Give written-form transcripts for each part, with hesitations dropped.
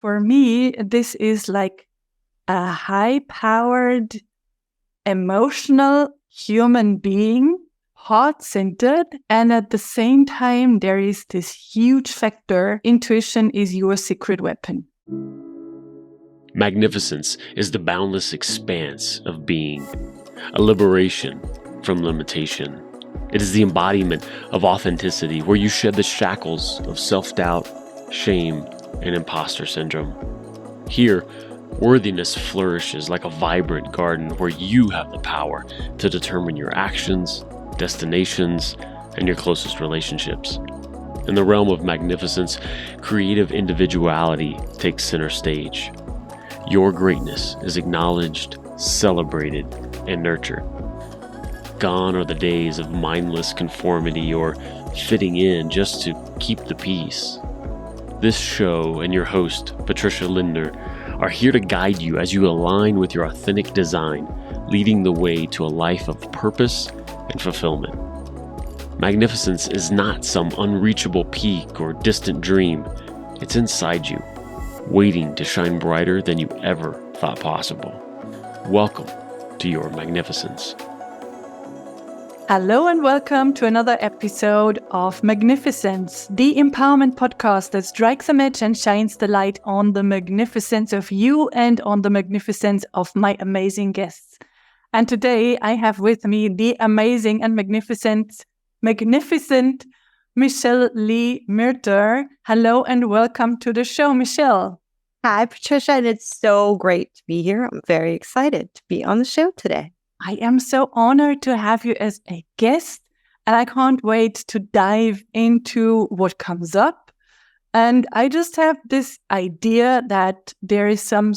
For me, this is like a high-powered, emotional human being, heart-centered, and at the same time, there is this huge factor. Intuition is your secret weapon. Magnificence is the boundless expanse of being, a liberation from limitation. It is the embodiment of authenticity, where you shed the shackles of self-doubt, shame, and imposter syndrome. Here, worthiness flourishes like a vibrant garden where you have the power to determine your actions, destinations, and your closest relationships. In the realm of magnificence, creative individuality takes center stage. Your greatness is acknowledged, celebrated, and nurtured. Gone are the days of mindless conformity or fitting in just to keep the peace. This show and your host, Patricia Lindner, are here to guide you as you align with your authentic design, leading the way to a life of purpose and fulfillment. Magnificence is not some unreachable peak or distant dream. It's inside you, waiting to shine brighter than you ever thought possible. Welcome to your magnificence. Hello and welcome to another episode of Magnificence, the empowerment podcast that strikes a match and shines the light on the magnificence of you and on the magnificence of my amazing guests. And today I have with me the amazing and magnificent Michelle Lee Myrter. Hello and welcome to the show, Michelle. Hi, Patricia, and it's so great to be here. I'm very excited to be on the show today. I am so honored to have you as a guest, and I can't wait to dive into what comes up. And I just have this idea that there is some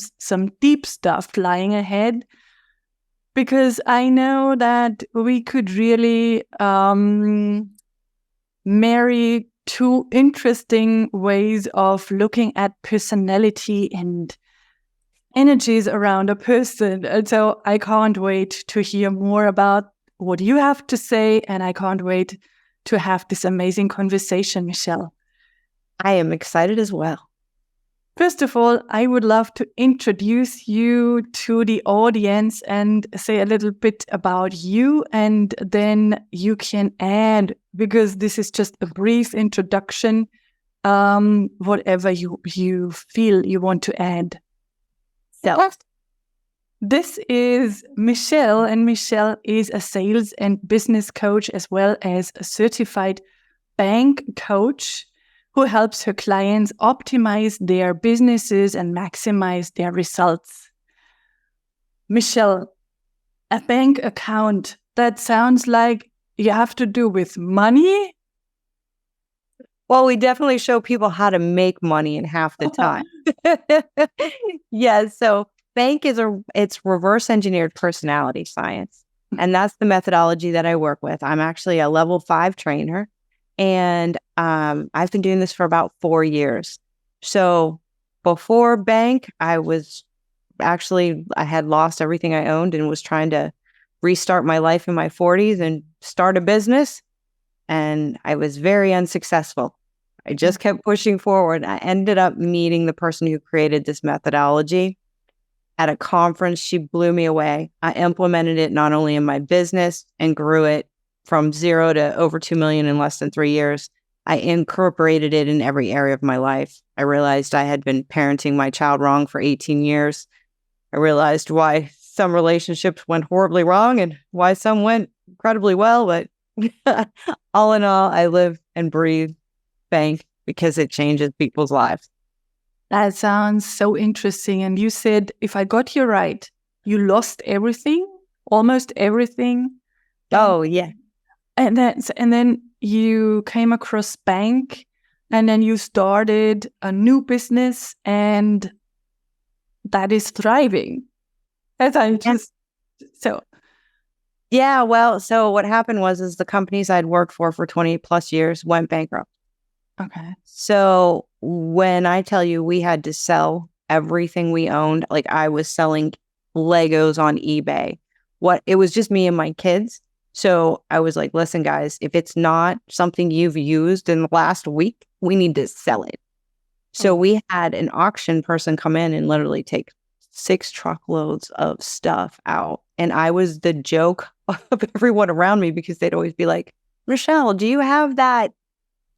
deep stuff lying ahead, because I know that we could really marry two interesting ways of looking at personality and energies around a person. And so I can't wait to hear more about what you have to say, and I can't wait to have this amazing conversation, Michelle. I am excited as well. First of all, I would love to introduce you to the audience and say a little bit about you, and then you can add, because this is just a brief introduction, whatever you feel you want to add. So, this is Michelle, and Michelle is a sales and business coach as well as a certified bank coach who helps her clients optimize their businesses and maximize their results. Michelle, a bank account, that sounds like you have to do with money? Well, we definitely show people how to make money in half the time. Yes, so bank it's reverse engineered personality science. And that's the methodology that I work with. I'm actually a level 5 trainer. And I've been doing this for about 4 years. So before bank, I had lost everything I owned and was trying to restart my life in my 40s and start a business. And I was very unsuccessful. I just kept pushing forward. I ended up meeting the person who created this methodology at a conference. She blew me away. I implemented it not only in my business and grew it from 0 to over 2 million in less than 3 years. I incorporated it in every area of my life. I realized I had been parenting my child wrong for 18 years. I realized why some relationships went horribly wrong and why some went incredibly well. But all in all, I live and breathe bank because it changes people's lives. That sounds so interesting. And you said, if I got you right, you lost everything, almost everything. Oh, yeah. And then you came across bank, and then you started a new business, and that is thriving. As I just so. Yeah, well, so what happened is the companies I'd worked for 20 plus years went bankrupt. Okay. So when I tell you we had to sell everything we owned, like I was selling Legos on eBay. It was just me and my kids. So I was like, listen, guys, if it's not something you've used in the last week, we need to sell it. So we had an auction person come in and literally take 6 truckloads of stuff out. And I was the joke of everyone around me because they'd always be like, Michelle, do you have that?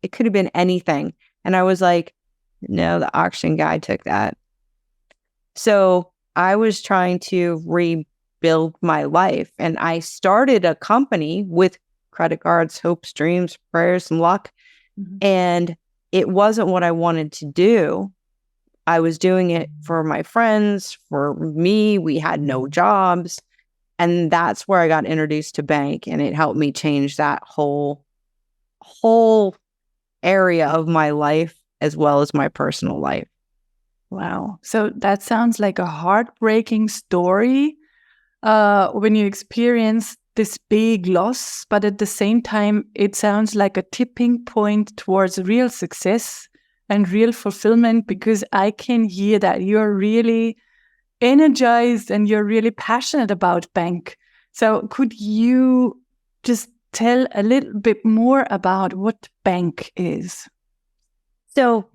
It could have been anything. And I was like, no, the auction guy took that. So I was trying to rebuild my life. And I started a company with credit cards, hopes, dreams, prayers, and luck. And it wasn't what I wanted to do. I was doing it for my friends, for me. We had no jobs. And that's where I got introduced to B.A.N.K. And it helped me change that whole area of my life as well as my personal life. Wow. So that sounds like a heartbreaking story when you experience this big loss, but at the same time, it sounds like a tipping point towards real success and real fulfillment, because I can hear that you're really energized and you're really passionate about B.A.N.K. So could you just tell a little bit more about what B.A.N.K is? So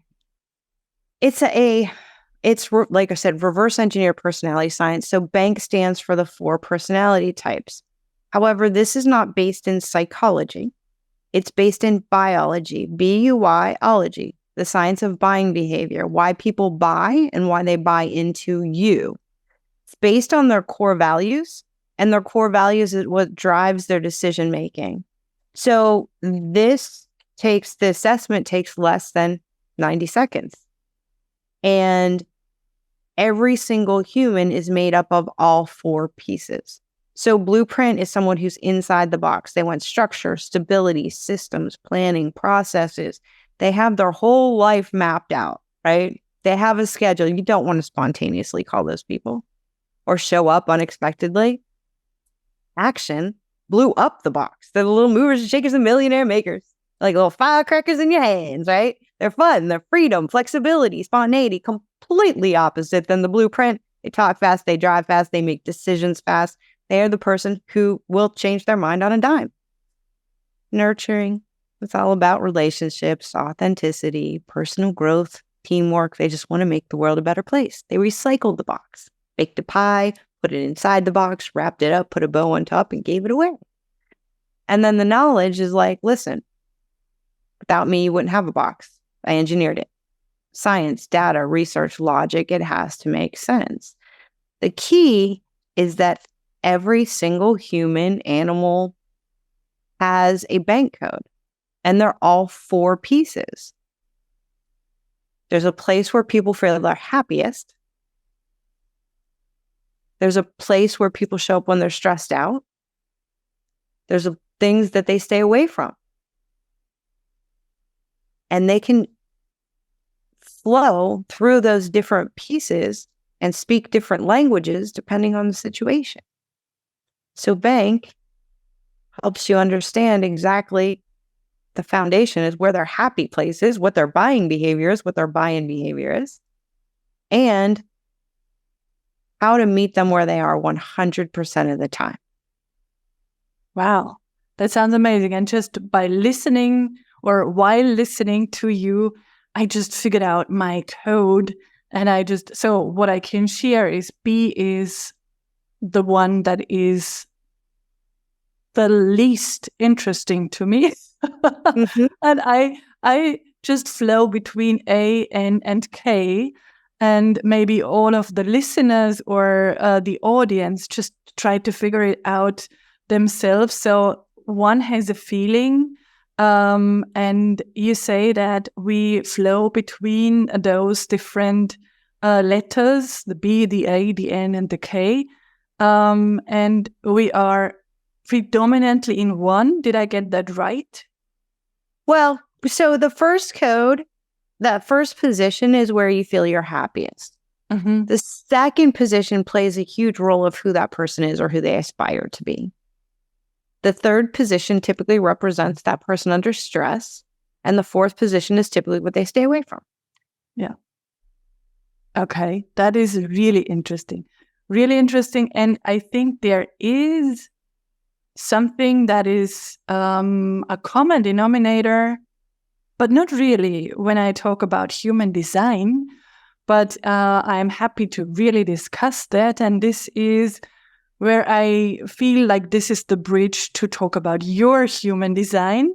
it's like I said, reverse engineer personality science. So B.A.N.K stands for the 4 personality types. However, this is not based in psychology. It's based in biology, B-U-Y-ology, the science of buying behavior, why people buy and why they buy into you. It's based on their core values, and their core values is what drives their decision making. So the assessment takes less than 90 seconds. And every single human is made up of all 4 pieces. So blueprint is someone who's inside the box. They want structure, stability, systems, planning, processes. They have their whole life mapped out, right? They have a schedule. You don't want to spontaneously call those people or show up unexpectedly. Action blew up the box. They're the little movers and shakers and millionaire makers, like little firecrackers in your hands, right? They're fun, they're freedom, flexibility, spontaneity, completely opposite than the blueprint. They talk fast, they drive fast, they make decisions fast. They are the person who will change their mind on a dime. Nurturing, it's all about relationships, authenticity, personal growth, teamwork. They just want to make the world a better place. They recycled the box, baked a pie, put it inside the box, wrapped it up, put a bow on top, and gave it away. And then the knowledge is like, listen, without me, you wouldn't have a box. I engineered it. Science, data, research, logic, it has to make sense. The key is that every single human, animal has a B.A.N.K code, and they're all 4 pieces. There's a place where people feel their happiest. There's a place where people show up when they're stressed out. There's things that they stay away from. And they can flow through those different pieces and speak different languages depending on the situation. So B.A.N.K helps you understand exactly the foundation is where their happy place is, what their buying behavior is, what their buy-in behavior is, and how to meet them where they are 100% of the time. Wow, that sounds amazing. And just by listening or while listening to you, I just figured out my code. And so what I can share is B is the one that is the least interesting to me. And I just flow between A and K, and maybe all of the listeners or the audience just try to figure it out themselves. So one has a feeling, and you say that we flow between those different letters, the B, the A, the N, and the K, and we are predominantly in one. Did I get that right? Well, so the first code, that first position is where you feel your happiest. Mm-hmm. The second position plays a huge role of who that person is or who they aspire to be. The third position typically represents that person under stress. And the fourth position is typically what they stay away from. Yeah. Okay. That is really interesting. Really interesting. And I think there is something that is a common denominator but not really when I talk about human design. But I'm happy to really discuss that. And this is where I feel like this is the bridge to talk about your human design,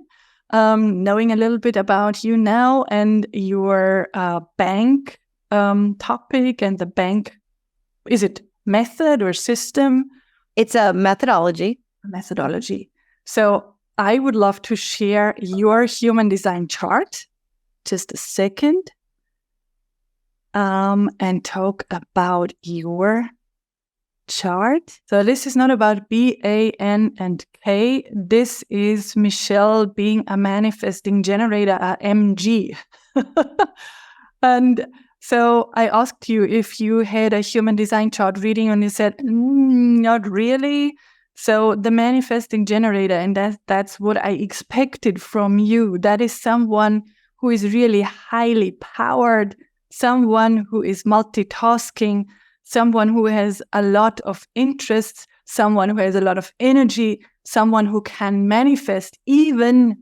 knowing a little bit about you now and your B.A.N.K topic and the B.A.N.K. Is it method or system? It's a methodology. Methodology. So I would love to share your human design chart. Just a second. And talk about your chart. So this is not about B.A.N. and K. This is Michelle being a manifesting generator, a M.G. And so I asked you if you had a human design chart reading, and you said, not really. So the manifesting generator, and that's what I expected from you. That is someone who is really highly powered, someone who is multitasking, someone who has a lot of interests, someone who has a lot of energy, someone who can manifest even,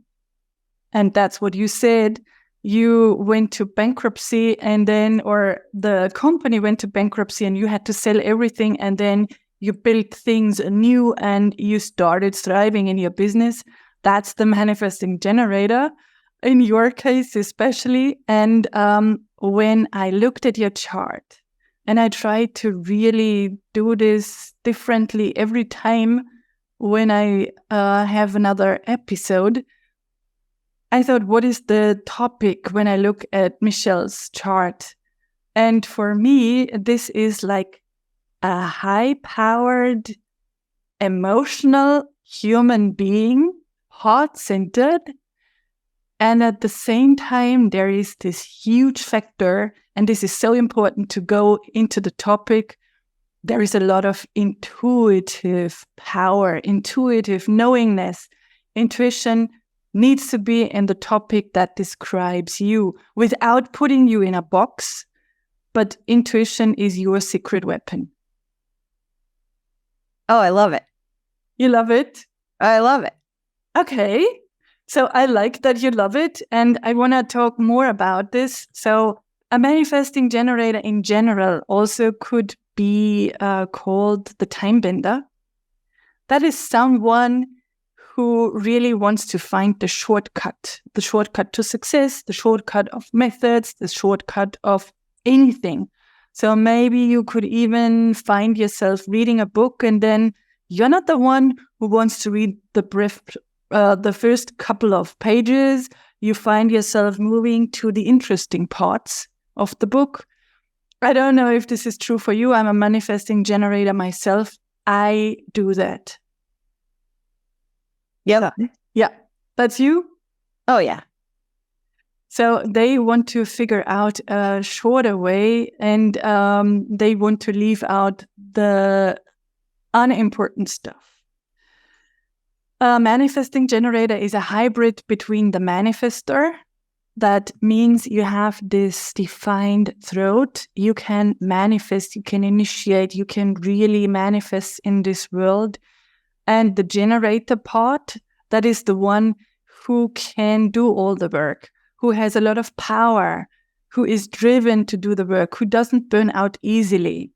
and that's what you said, you went to bankruptcy and then, or the company went to bankruptcy and you had to sell everything, and then you built things anew and you started thriving in your business. That's the manifesting generator, in your case especially. And when I looked at your chart, and I tried to really do this differently every time when I have another episode, I thought, what is the topic when I look at Michelle's chart? And for me, this is like a high-powered, emotional human being, heart-centered. And at the same time, there is this huge factor, and this is so important to go into the topic. There is a lot of intuitive power, intuitive knowingness. Intuition needs to be in the topic that describes you without putting you in a box. But intuition is your secret weapon. Oh, I love it. You love it? I love it. Okay. So I like that you love it, and I want to talk more about this. So a manifesting generator in general also could be called the time bender. That is someone who really wants to find the shortcut to success, the shortcut of methods, the shortcut of anything. So maybe you could even find yourself reading a book, and then you're not the one who wants to read the first couple of pages. You find yourself moving to the interesting parts of the book. I don't know if this is true for you. I'm a manifesting generator myself. I do that. Yep. Yeah. That's you? Oh, yeah. So they want to figure out a shorter way, and they want to leave out the unimportant stuff. A manifesting generator is a hybrid between the manifestor. That means you have this defined throat. You can manifest, you can initiate, you can really manifest in this world. And the generator part, that is the one who can do all the work, who has a lot of power, who is driven to do the work, who doesn't burn out easily.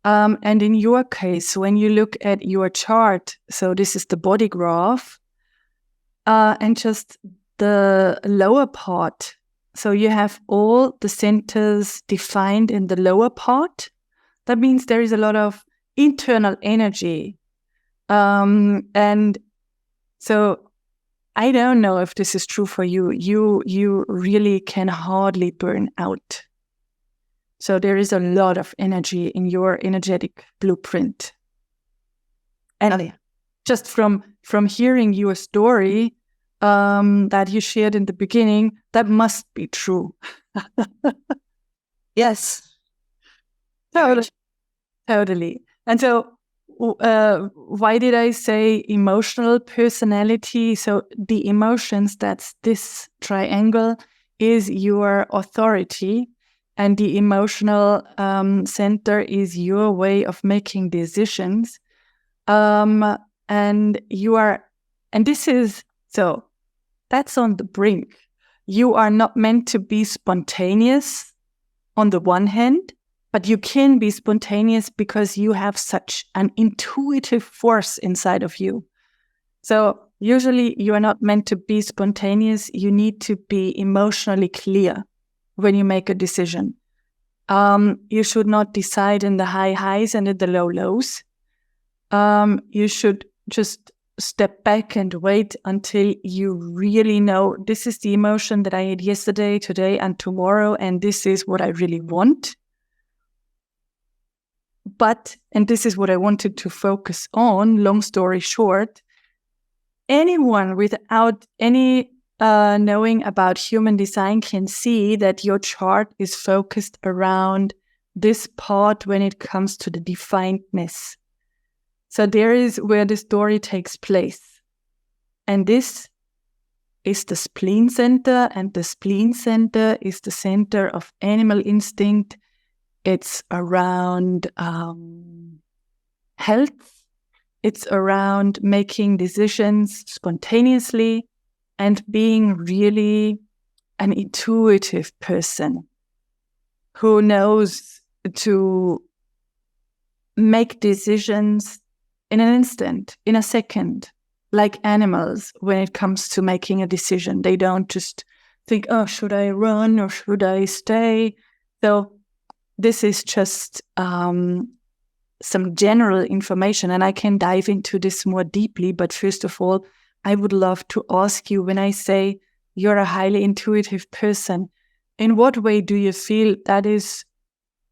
And in your case, when you look at your chart, so this is the body graph, and just the lower part. So you have all the centers defined in the lower part. That means there is a lot of internal energy. And so I don't know if this is true for you. You really can hardly burn out. So there is a lot of energy in your energetic blueprint. And just from hearing your story that you shared in the beginning, that must be true. Yes. Totally. And so why did I say emotional personality? So the emotions, that's this triangle, is your authority. And the emotional center is your way of making decisions. And you are, and this is, so that's on the brink. you are not meant to be spontaneous on the one hand, but you can be spontaneous because you have such an intuitive force inside of you. So usually you are not meant to be spontaneous. You need to be emotionally clear when you make a decision. You should not decide in the high highs and in the low lows. You should just step back and wait until you really know this is the emotion that I had yesterday, today, and tomorrow, and this is what I really want. And this is what I wanted to focus on, long story short, anyone without any knowing about human design can see that your chart is focused around this part when it comes to the definedness. So there is where the story takes place. And this is the spleen center, and the spleen center is the center of animal instinct. It's around health. It's around making decisions spontaneously and being really an intuitive person who knows to make decisions in an instant, in a second, like animals when it comes to making a decision. They don't just think, oh, should I run or should I stay? So this is just some general information, and I can dive into this more deeply. But first of all, I would love to ask you, when I say you're a highly intuitive person, in what way do you feel that is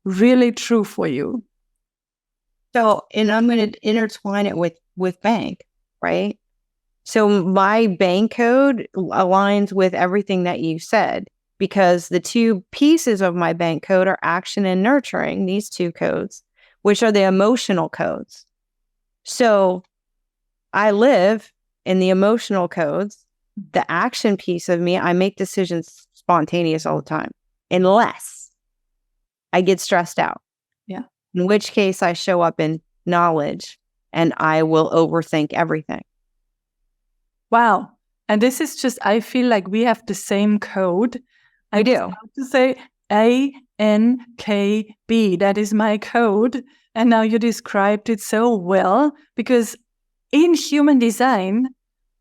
really true for you? So, and I'm going to intertwine it with B.A.N.K, right? So my B.A.N.K code aligns with everything that you said, because the two pieces of my B.A.N.K code are action and nurturing, these two codes, which are the emotional codes. So I live in the emotional codes. The action piece of me, I make decisions spontaneous all the time, unless I get stressed out. Yeah. In which case I show up in knowledge and I will overthink everything. Wow. And this is just, I feel like we have the same code. I do. was about to say A.N.K.B. That is my code. And now you described it so well, because in human design,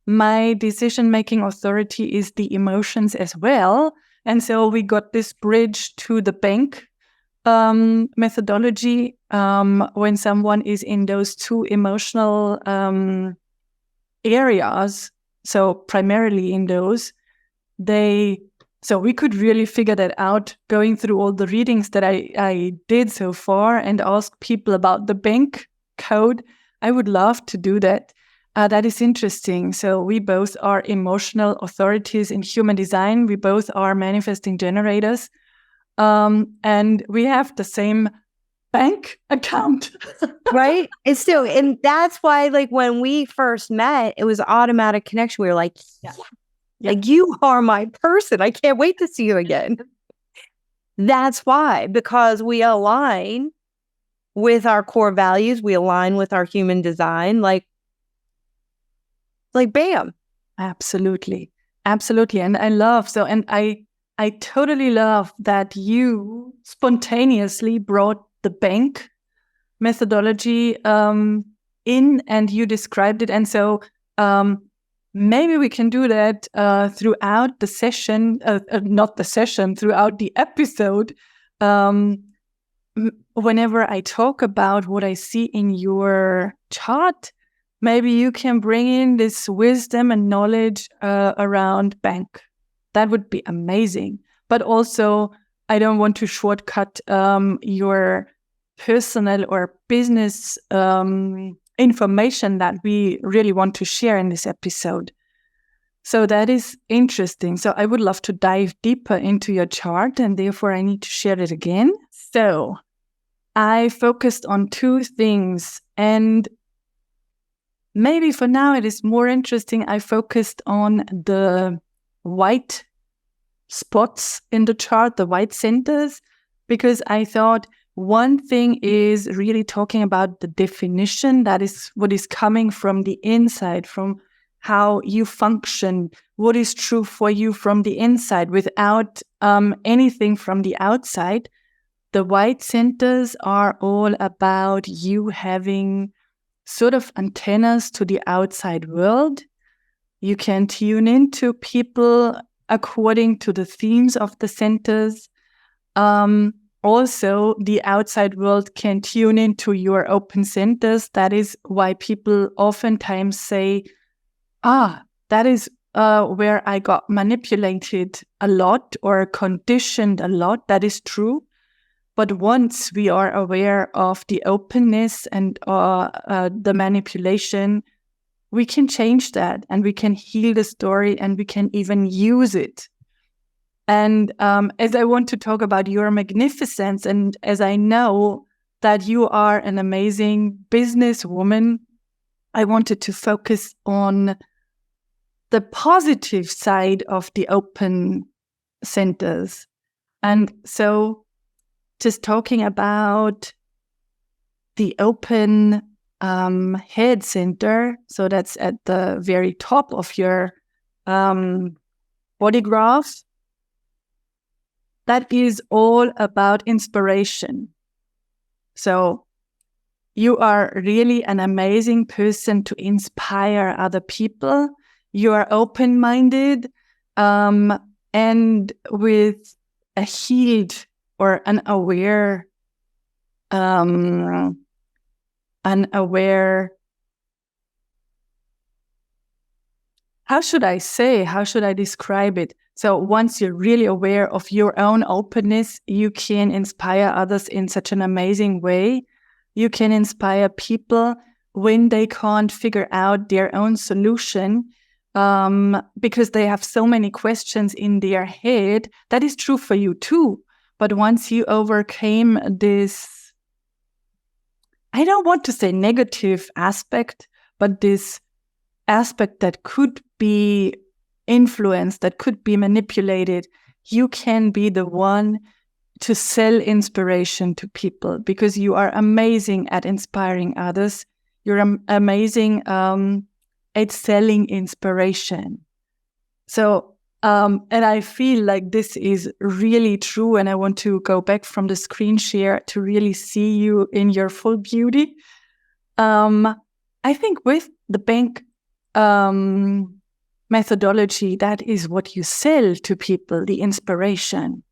my decision-making authority is the emotions as well. And so we got this bridge to the B.A.N.K methodology when someone is in those two emotional areas. So primarily in those, so we could really figure that out going through all the readings that I did so far and ask people about the B.A.N.K code. I would love to do that. That is interesting. So we both are emotional authorities in human design. We both are manifesting generators. And we have the same bank account. Right? And that's why, like, when we first met, it was automatic connection. We were like, yeah. Like, you are my person. I can't wait to see you again. That's why, because we align with our core values. We align with our human design. Like bam. Absolutely. Absolutely. And I totally love that you spontaneously brought the B.A.N.K methodology in, and you described it. And so maybe we can do that throughout the session, throughout the episode. Whenever I talk about what I see in your chart, maybe you can bring in this wisdom and knowledge around B.A.N.K. That would be amazing. But also, I don't want to shortcut your personal or business information that we really want to share in this episode. So that is interesting. So I would love to dive deeper into your chart, and therefore I need to share it again. So I focused on two things, and maybe for now it is more interesting. I focused on the white spots in the chart, the white centers, because I thought one thing is really talking about the definition. That is what is coming from the inside, from how you function, what is true for you from the inside without anything from the outside. The white centers are all about you having sort of antennas to the outside world. You can tune into people according to the themes of the centers. Also, the outside world can tune into your open centers. That is why people oftentimes say, that is where I got manipulated a lot or conditioned a lot. That is true. But once we are aware of the openness and the manipulation, we can change that and we can heal the story and we can even use it. And as I want to talk about your magnificence, and as I know that you are an amazing businesswoman, I wanted to focus on the positive side of the open centers. And so just talking about the open head center, so that's at the very top of your body graph, that is all about inspiration. So you are really an amazing person to inspire other people. You are open-minded and with a healed or an aware, how should I describe it? So once you're really aware of your own openness, you can inspire others in such an amazing way. You can inspire people when they can't figure out their own solution because they have so many questions in their head. That is true for you too. But once you overcame this, I don't want to say negative aspect, but this aspect that could be influenced, that could be manipulated, you can be the one to sell inspiration to people because you are amazing at inspiring others. You're amazing at selling inspiration. So, and I feel like this is really true. And I want to go back from the screen share to really see you in your full beauty. I think with the B.A.N.K methodology, that is what you sell to people, the inspiration.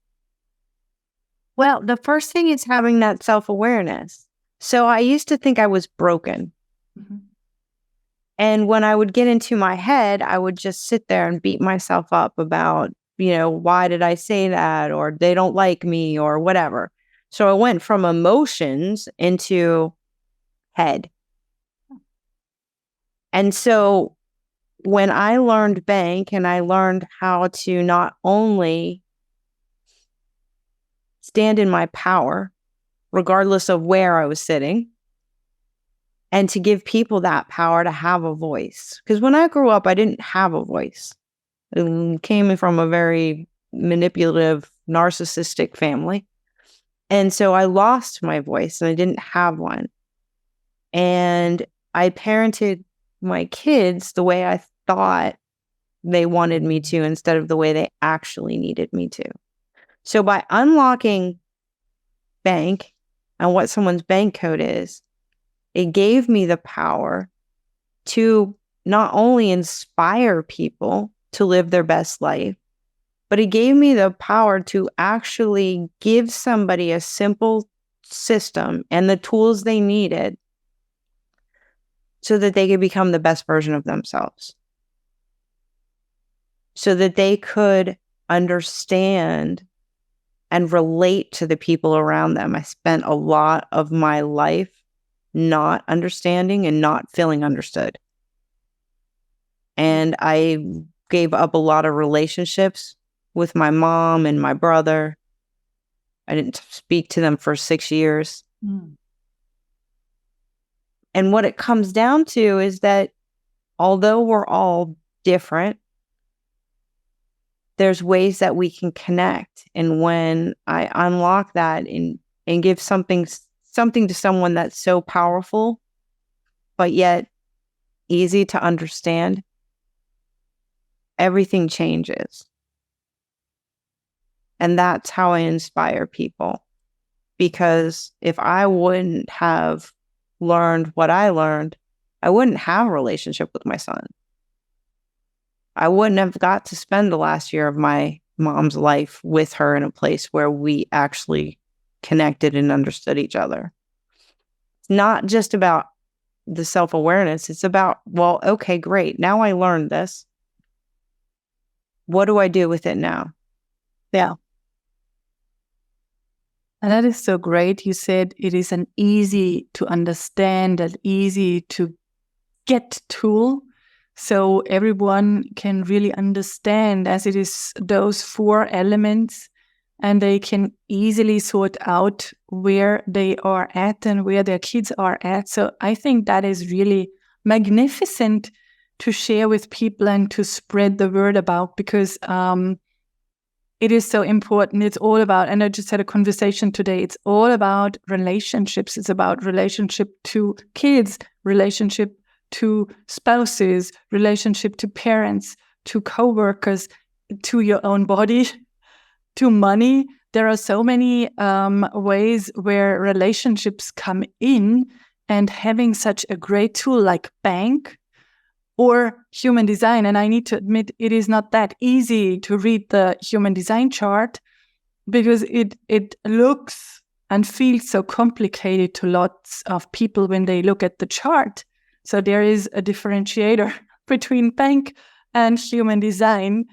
Well, the first thing is having that self-awareness. So I used to think I was broken. Mm-hmm. And when I would get into my head, I would just sit there and beat myself up about, why did I say that? Or they don't like me or whatever. So I went from emotions into head. And so when I learned B.A.N.K and I learned how to not only stand in my power, regardless of where I was sitting, and to give people that power to have a voice. Because when I grew up, I didn't have a voice. I came from a very manipulative, narcissistic family. And so I lost my voice and I didn't have one. And I parented my kids the way I thought they wanted me to instead of the way they actually needed me to. So by unlocking B.A.N.K and what someone's B.A.N.K code is, it gave me the power to not only inspire people to live their best life, but it gave me the power to actually give somebody a simple system and the tools they needed so that they could become the best version of themselves. So that they could understand and relate to the people around them. I spent a lot of my life not understanding and not feeling understood. And I gave up a lot of relationships with my mom and my brother. I didn't speak to them for 6 years. And what it comes down to is that although we're all different, there's ways that we can connect. And when I unlock that and give something to someone that's so powerful, but yet easy to understand, everything changes. And that's how I inspire people. Because if I wouldn't have learned what I learned, I wouldn't have a relationship with my son. I wouldn't have got to spend the last year of my mom's life with her in a place where we actually connected and understood each other. It's not just about the self-awareness. It's about, well, okay, great. Now I learned this. What do I do with it now? Yeah. And that is so great. You said it is an easy to understand and easy to get tool. So everyone can really understand, as it is those 4 elements, and they can easily sort out where they are at and where their kids are at. So I think that is really magnificent to share with people and to spread the word about, because it is so important. It's all about, and I just had a conversation today, it's all about relationships. It's about relationship to kids, relationship to spouses, relationship to parents, to coworkers, to your own body, to money. There are so many ways where relationships come in, and having such a great tool like B.A.N.K or human design. And I need to admit, it is not that easy to read the human design chart, because it looks and feels so complicated to lots of people when they look at the chart. So there is a differentiator between B.A.N.K and human design.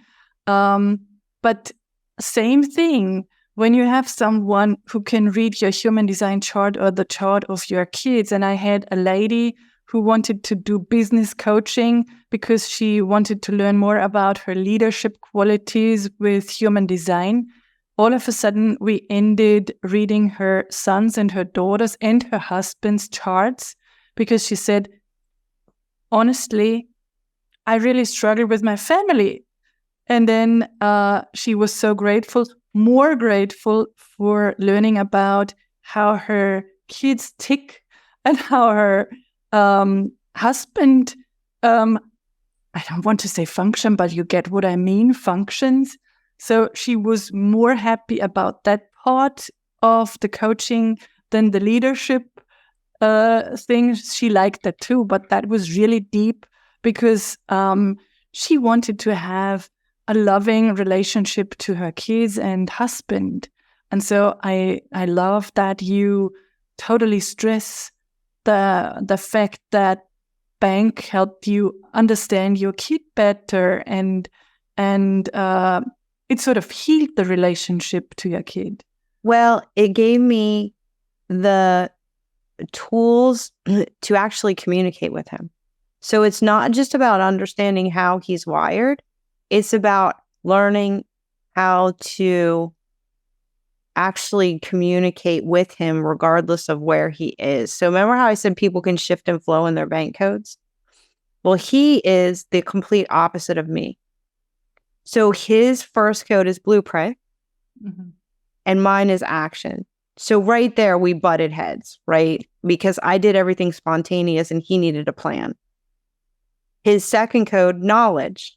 But same thing, when you have someone who can read your human design chart or the chart of your kids. And I had a lady who wanted to do business coaching because she wanted to learn more about her leadership qualities with human design. All of a sudden, we ended reading her sons and her daughters and her husband's charts, because she said, honestly, I really struggle with my family. And then she was so grateful, more grateful for learning about how her kids tick and how her husband, I don't want to say function, but you get what I mean, functions. So she was more happy about that part of the coaching than the leadership thing. She liked that too, but that was really deep, because she wanted to have a loving relationship to her kids and husband. And so I love that you totally stress the fact that B.A.N.K helped you understand your kid better, and it sort of healed the relationship to your kid. Well, it gave me the tools to actually communicate with him. So it's not just about understanding how he's wired. It's about learning how to actually communicate with him regardless of where he is. So remember how I said people can shift and flow in their B.A.N.K codes? Well, he is the complete opposite of me. So his first code is blueprint, and mine is action. So right there, we butted heads, right? Because I did everything spontaneous and he needed a plan. His second code, knowledge.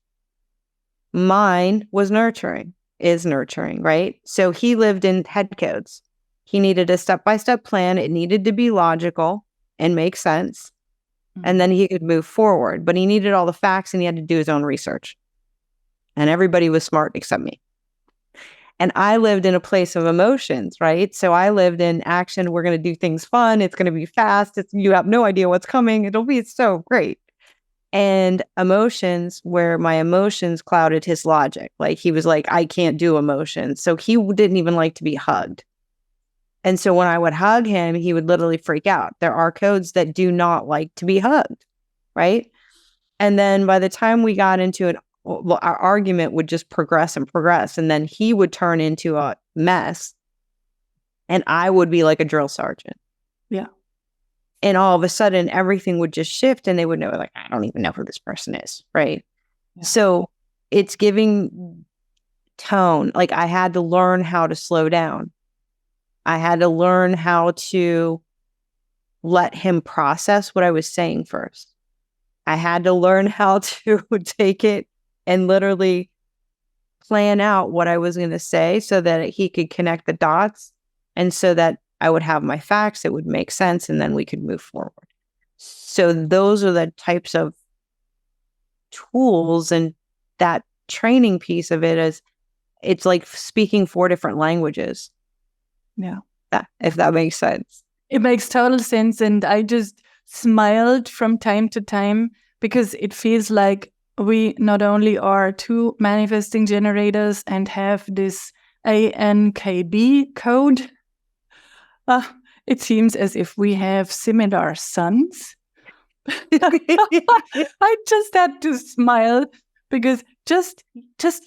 Mine was nurturing, is nurturing, right? So he lived in head codes. He needed a step-by-step plan. It needed to be logical and make sense. And then he could move forward. But he needed all the facts and he had to do his own research. And everybody was smart except me. And I lived in a place of emotions, right? So I lived in action. We're going to do things fun. It's going to be fast. You have no idea what's coming. It'll be so great. And emotions, where my emotions clouded his logic. Like he was like, I can't do emotions. So he didn't even like to be hugged. And so when I would hug him, he would literally freak out. There are codes that do not like to be hugged, right? And then by the time we got into it, our argument would just progress and progress. And then he would turn into a mess. And I would be like a drill sergeant. Yeah. And all of a sudden, everything would just shift and they would know, like, I don't even know who this person is, right? Yeah. So it's giving tone. Like I had to learn how to slow down. I had to learn how to let him process what I was saying first. I had to learn how to take it and literally plan out what I was going to say so that he could connect the dots, and so that I would have my facts, it would make sense, and then we could move forward. So those are the types of tools, and that training piece of it is, it's like speaking 4 different languages. Yeah. If that makes sense. It makes total sense. And I just smiled from time to time because it feels like we not only are 2 manifesting generators and have this A.N.K code, it seems as if we have similar suns. I just had to smile because just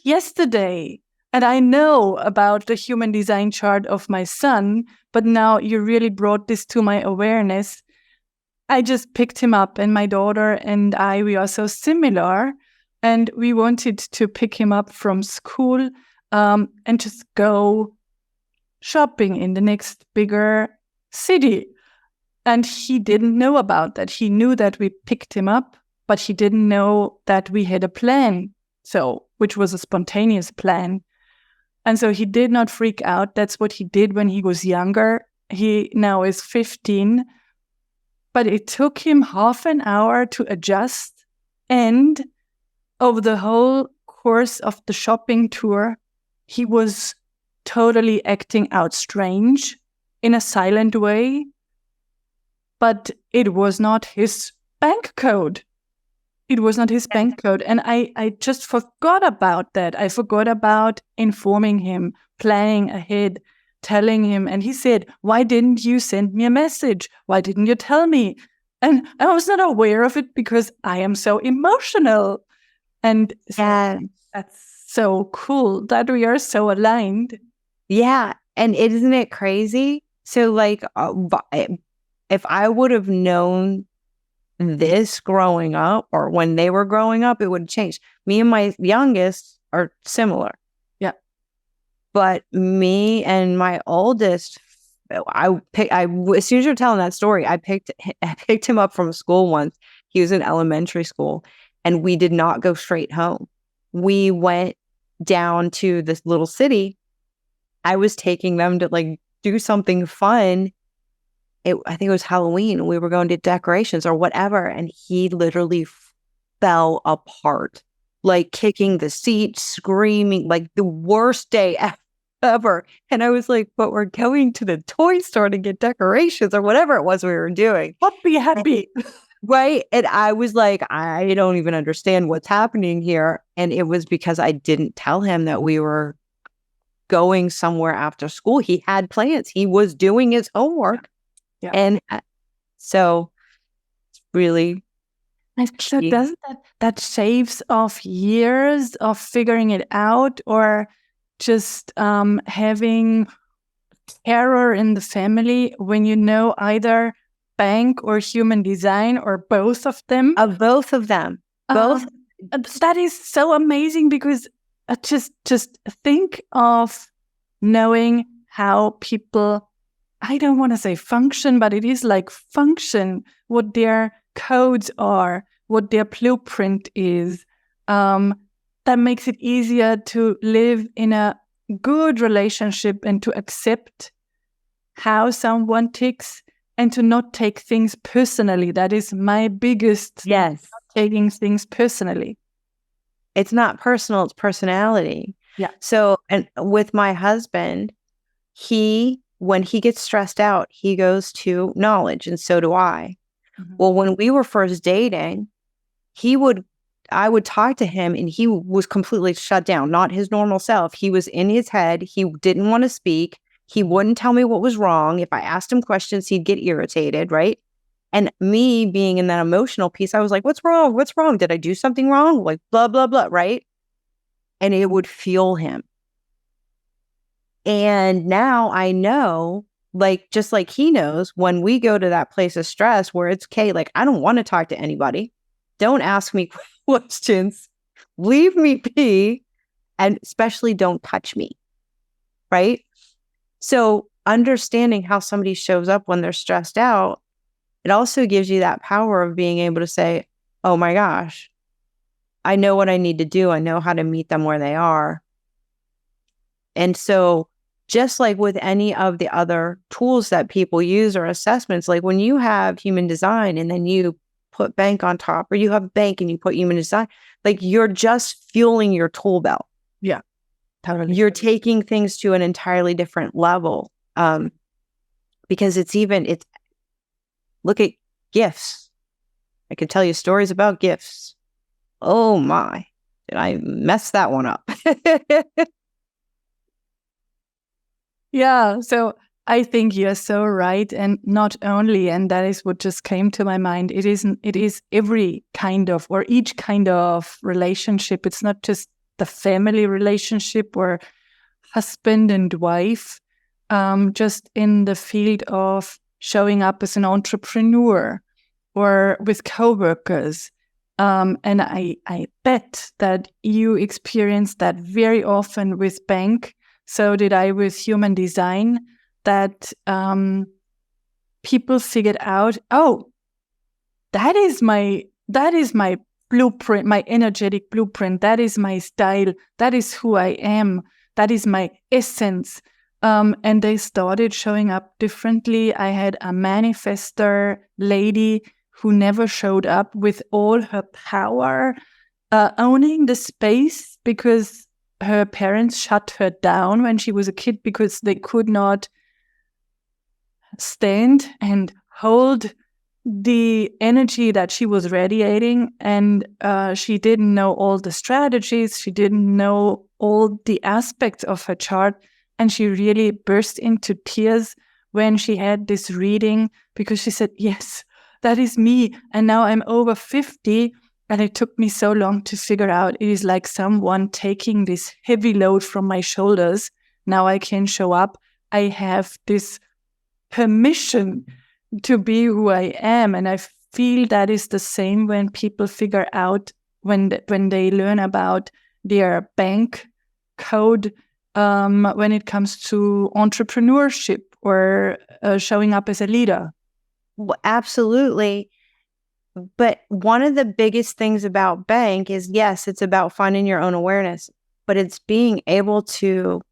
yesterday, and I know about the human design chart of my son, but now you really brought this to my awareness. I just picked him up, and my daughter and I, we are so similar, and we wanted to pick him up from school and just go shopping in the next bigger city. And he didn't know about that. He knew that we picked him up, but he didn't know that we had a plan. So, which was a spontaneous plan. And so he did not freak out. That's what he did when he was younger. He now is 15, but it took him half an hour to adjust. And over the whole course of the shopping tour, he was totally acting out strange in a silent way. But it was not his bank code. It was not his bank code. And I just forgot about that. I forgot about informing him, planning ahead, telling him. And he said, "Why didn't you send me a message? Why didn't you tell me?" And I was not aware of it because I am so emotional. And so that's so cool that we are so aligned. Yeah. And isn't it crazy? So like, if I would have known this growing up, or when they were growing up, it would have changed. Me and my youngest are similar. Yeah. But me and my oldest, as soon as you're telling that story, I picked him up from school once. He was in elementary school, and we did not go straight home. We went down to this little city. I was taking them to like do something fun. I think it was Halloween. We were going to decorations or whatever. And he literally fell apart, like kicking the seat, screaming, like the worst day ever. And I was like, but we're going to the toy store to get decorations or whatever it was we were doing. Happy. Right. And I was like, I don't even understand what's happening here. And it was because I didn't tell him that we were going somewhere after school. He had plans. He was doing his homework. Yeah. And so it's really. So doesn't that shaves off years of figuring it out, or just having terror in the family when you know either bank or human design or both of them? Both of them. Both. That is so amazing, because just think of knowing how people, I don't want to say function, but it is like function, what their codes are, what their blueprint is. That makes it easier to live in a good relationship and to accept how someone ticks and to not take things personally. That is my biggest taking things personally. It's not personal, it's personality. Yeah. So, and with my husband, when he gets stressed out, he goes to knowledge, and so do I. Mm-hmm. Well, when we were first dating, I would talk to him, and he was completely shut down, not his normal self. He was in his head. He didn't want to speak. He wouldn't tell me what was wrong. If I asked him questions, he'd get irritated, right? And me being in that emotional piece, I was like, what's wrong? What's wrong? Did I do something wrong? Like, blah, blah, blah, right? And it would fuel him. And now I know, like, just like he knows, when we go to that place of stress where it's okay, like, I don't want to talk to anybody. Don't ask me questions. Leave me be. And especially don't touch me. Right? So understanding how somebody shows up when they're stressed out, it also gives you that power of being able to say, oh my gosh, I know what I need to do. I know how to meet them where they are. And so just like with any of the other tools that people use or assessments, like when you have human design and then you put B.A.N.K on top, or you have B.A.N.K and you put human design, like you're just fueling your tool belt. Yeah, totally. You're taking things to an entirely different level. Because it's look at gifts. I could tell you stories about gifts. Oh my, did I mess that one up? Yeah, so I think you're so right. And not only, and that is what just came to my mind, it is every kind of, or each kind of relationship. It's not just the family relationship or husband and wife, just in the field of showing up as an entrepreneur or with coworkers. And I bet that you experience that very often with B.A.N.K. So did I with human design, that people figured out, oh, that is my blueprint, my energetic blueprint. That is my style. That is who I am. That is my essence. And they started showing up differently. I had a manifestor lady who never showed up with all her power, owning the space because her parents shut her down when she was a kid because they could not stand and hold the energy that she was radiating. And she didn't know all the strategies. She didn't know all the aspects of her chart. And she really burst into tears when she had this reading, because she said, yes, that is me. And now I'm over 50. And it took me so long to figure out it is like someone taking this heavy load from my shoulders. Now I can show up. I have this permission to be who I am. And I feel that is the same when people figure out, when they learn about their B.A.N.K code, when it comes to entrepreneurship or showing up as a leader. Well, absolutely. But one of the biggest things about B.A.N.K is, yes, it's about finding your own awareness, but it's being able to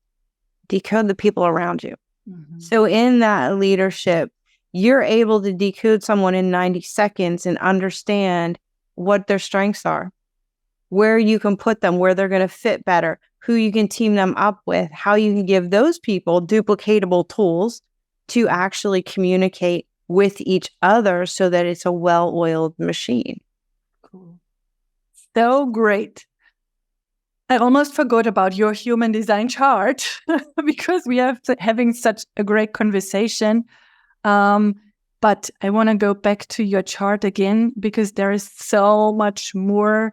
decode the people around you. Mm-hmm. So in that leadership, you're able to decode someone in 90 seconds and understand what their strengths are, where you can put them, where they're going to fit better, who you can team them up with, how you can give those people duplicatable tools to actually communicate with each other so that it's a well-oiled machine. Cool. So great. I almost forgot about your human design chart because we are having such a great conversation. But I want to go back to your chart again, because there is so much more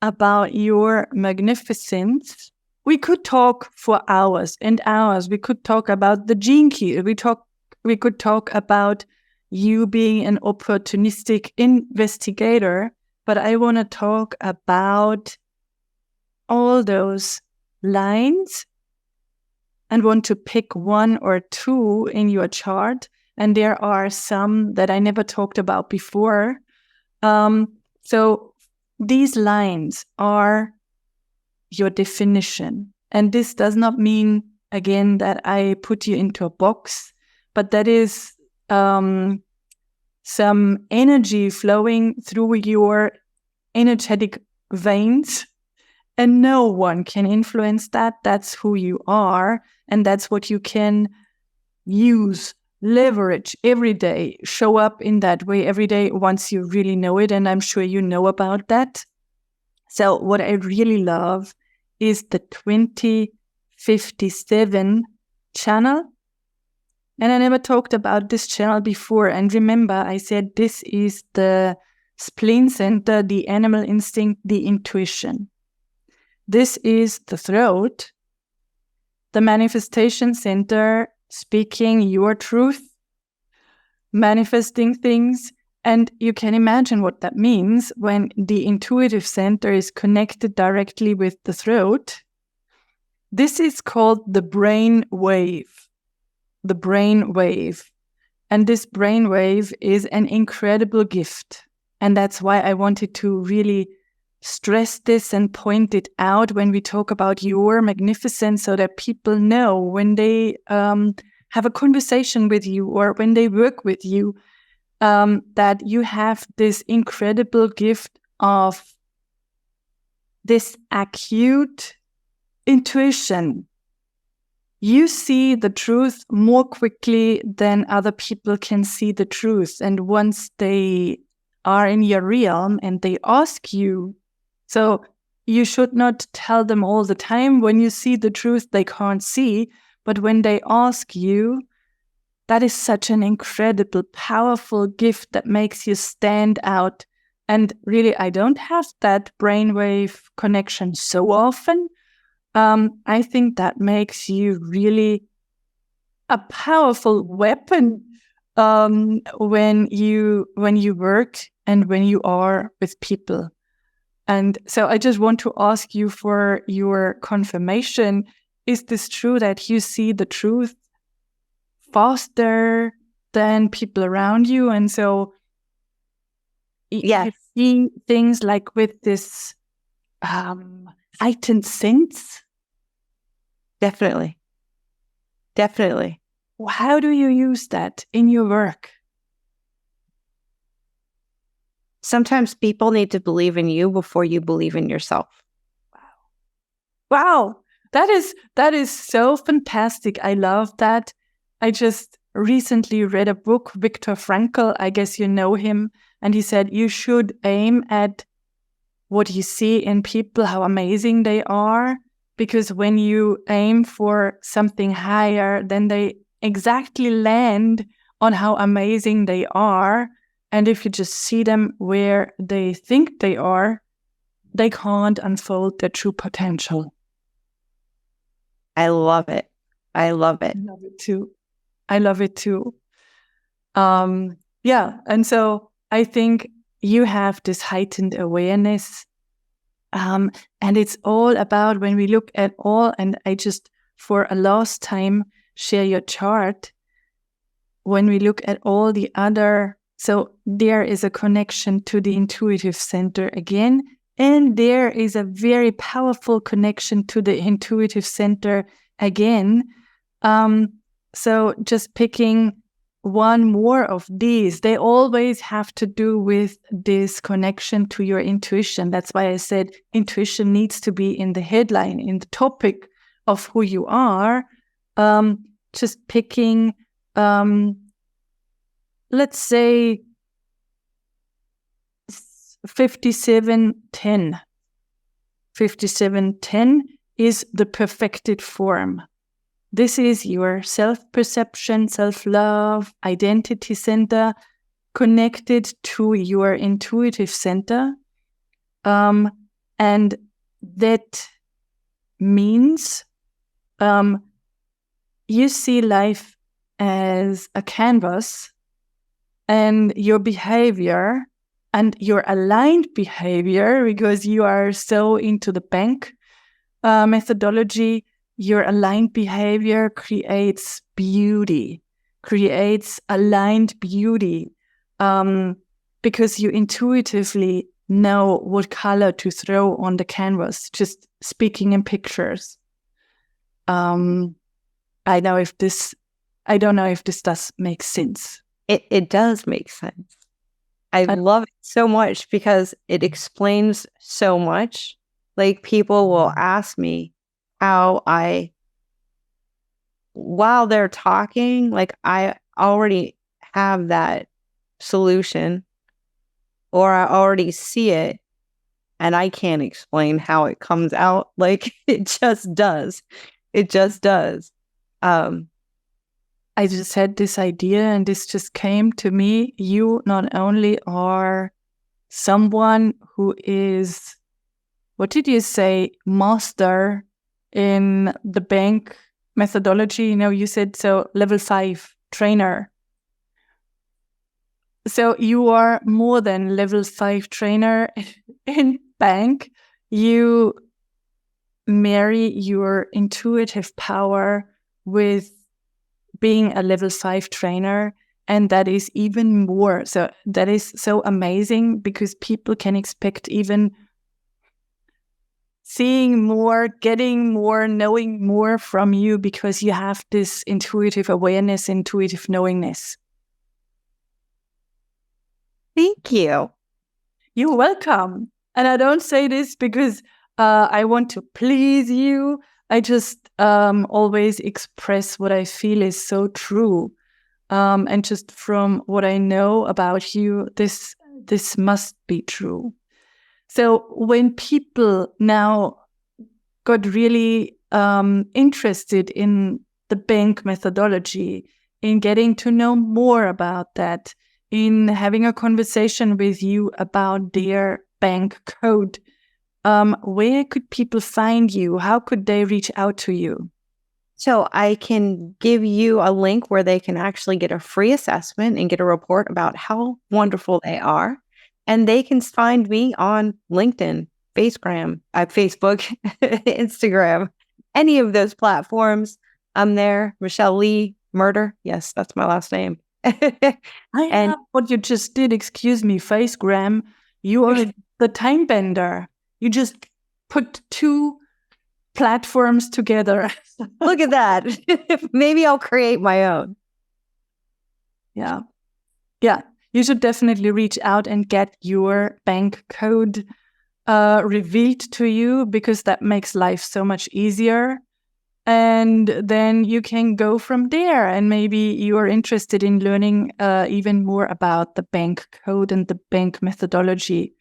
about your magnificence. We could talk for hours and hours. We could talk about the gene key. We could talk about you being an opportunistic investigator, but I want to talk about all those lines and want to pick one or two in your chart. And there are some that I never talked about before. So these lines are your definition. And this does not mean, again, that I put you into a box, but that is some energy flowing through your energetic veins. And no one can influence that. That's who you are. And that's what you can use, leverage every day, show up in that way every day once you really know it. And I'm sure you know about that. So what I really love is the 2057 channel. And I never talked about this channel before. And remember, I said this is the spleen center, the animal instinct, the intuition. This is the throat, the manifestation center, speaking your truth, manifesting things. And you can imagine what that means when the intuitive center is connected directly with the throat. This is called the brain wave. The brain wave. And this brain wave is an incredible gift. And that's why I wanted to really stress this and point it out when we talk about your magnificence, so that people know when they have a conversation with you or when they work with you, that you have this incredible gift of this acute intuition. You see the truth more quickly than other people can see the truth. And once they are in your realm and they ask you, so you should not tell them all the time when you see the truth they can't see, but when they ask you, that is such an incredible, powerful gift that makes you stand out. And really, I don't have that brainwave connection so often. I think that makes you really a powerful weapon when you work and when you are with people. And so I just want to ask you for your confirmation. Is this true that you see the truth faster than people around you? And so you see things like with this heightened sense? Definitely. How do you use that in your work? Sometimes people need to believe in you before you believe in yourself. Wow. That is so fantastic. I love that. I just recently read a book, Viktor Frankl, I guess you know him, and he said you should aim at what you see in people, how amazing they are, because when you aim for something higher, then they exactly land on how amazing they are. And if you just see them where they think they are, they can't unfold their true potential. I love it. I love it too. And so I think you have this heightened awareness. And it's all about when we look at all, and I just, for a last time, share your chart. When we look at all the other, so there is a connection to the intuitive center again, and there is a very powerful connection to the intuitive center again. So just picking one more of these, they always have to do with this connection to your intuition. That's why I said intuition needs to be in the headline, in the topic of who you are. Just picking, let's say 5710. 5710 is the perfected form. This is your self-perception, self-love, identity center connected to your intuitive center. And that means you see life as a canvas, and your behavior and your aligned behavior, because you are so into the B.A.N.K methodology, your aligned behavior creates beauty, creates aligned beauty, because you intuitively know what color to throw on the canvas, just speaking in pictures. I don't know if this does make sense. It does make sense. I love it so much because it explains so much. Like, people will ask me how while they're talking, like, I already have that solution, or I already see it, and I can't explain how it comes out. Like, it just does. It just does. I just had this idea, and this just came to me. You not only are someone who is, what did you say, master in the B.A.N.K methodology? You said so, level 5 trainer. So you are more than level 5 trainer in B.A.N.K. You marry your intuitive power with being a level 5 trainer, and that is even more. So that is so amazing, because people can expect even seeing more, getting more, knowing more from you because you have this intuitive awareness, intuitive knowingness. Thank you. You're welcome. And I don't say this because I want to please you. I just always express what I feel is so true. And just from what I know about you, this must be true. So when people now got really interested in the B.A.N.K methodology, in getting to know more about that, in having a conversation with you about their B.A.N.K code, where could people find you? How could they reach out to you? So I can give you a link where they can actually get a free assessment and get a report about how wonderful they are. And they can find me on LinkedIn, Facebook, Instagram, any of those platforms. I'm there. Michelle Lee Myrter. Yes, that's my last name. I love what you just did. Excuse me, Facegram. You are the time bender. You just put two platforms together. Look at that. Maybe I'll create my own. Yeah. You should definitely reach out and get your B.A.N.K code revealed to you, because that makes life so much easier. And then you can go from there. And maybe you are interested in learning even more about the B.A.N.K code and the B.A.N.K methodology.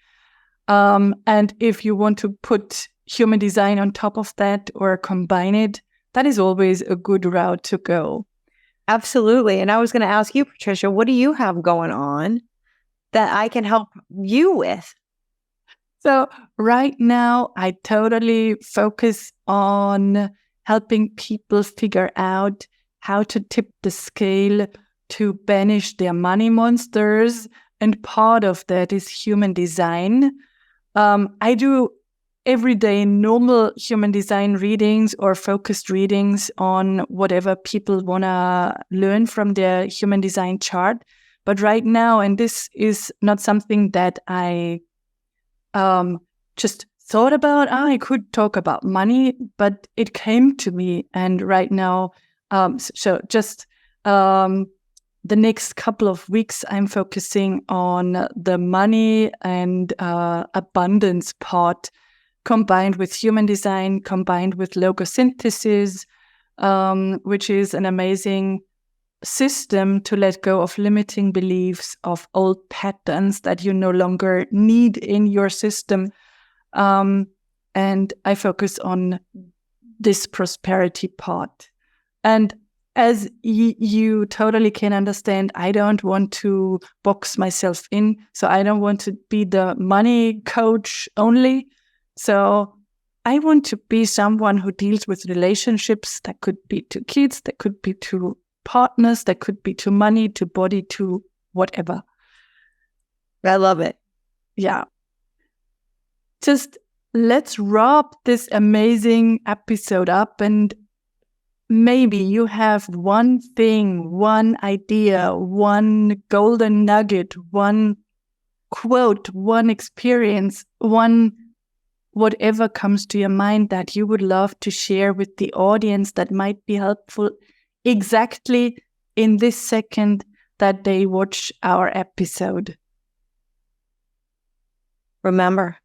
And if you want to put human design on top of that or combine it, that is always a good route to go. Absolutely. And I was going to ask you, Patricia, what do you have going on that I can help you with? So right now, I totally focus on helping people figure out how to tip the scale to banish their money monsters. And part of that is human design. I do everyday normal human design readings or focused readings on whatever people want to learn from their human design chart. But right now, and this is not something that I just thought about, I could talk about money, but it came to me. And right now, the next couple of weeks, I'm focusing on the money and abundance part, combined with human design, combined with logosynthesis, which is an amazing system to let go of limiting beliefs, of old patterns that you no longer need in your system. And I focus on this prosperity part. And as you totally can understand, I don't want to box myself in. So I don't want to be the money coach only. So I want to be someone who deals with relationships. That could be to kids, that could be to partners, that could be to money, to body, to whatever. I love it. Yeah. Just let's wrap this amazing episode up, and maybe you have one thing, one idea, one golden nugget, one quote, one experience, one whatever comes to your mind that you would love to share with the audience that might be helpful exactly in this second that they watch our episode. Remember,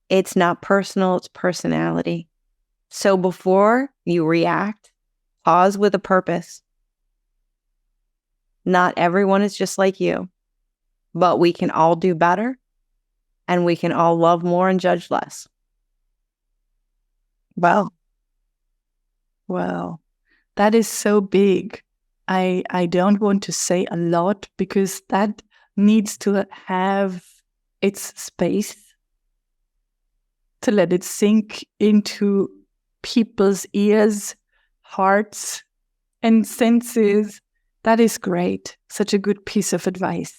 it's not personal, it's personality. So before you react, pause with a purpose. Not everyone is just like you, but we can all do better, and we can all love more and judge less. Wow, that is so big. I don't want to say a lot because that needs to have its space to let it sink into people's ears, hearts, and senses. That is great. Such a good piece of advice.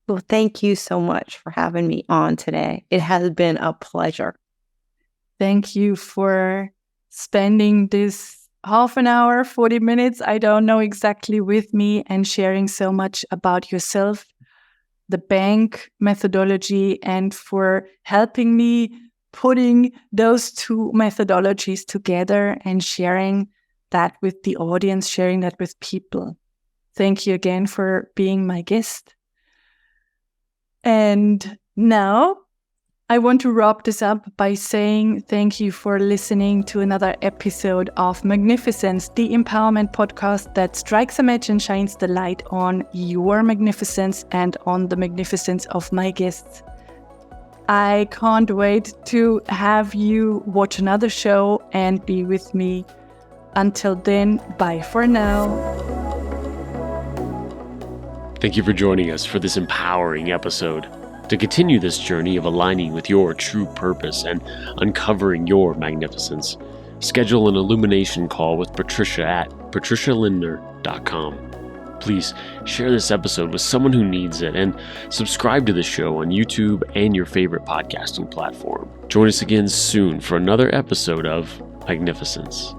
Well, thank you so much for having me on today. It has been a pleasure. Thank you for spending this half an hour, 40 minutes, I don't know exactly, with me and sharing so much about yourself, the B.A.N.K methodology, and for helping me putting those two methodologies together and sharing that with the audience, sharing that with people. Thank you again for being my guest. And now I want to wrap this up by saying thank you for listening to another episode of Magnificence, the empowerment podcast that strikes a match and shines the light on your magnificence and on the magnificence of my guests. I can't wait to have you watch another show and be with me. Until then, bye for now. Thank you for joining us for this empowering episode. To continue this journey of aligning with your true purpose and uncovering your magnificence, schedule an illumination call with Patricia at patricialindner.com. Please share this episode with someone who needs it and subscribe to the show on YouTube and your favorite podcasting platform. Join us again soon for another episode of Magnificence.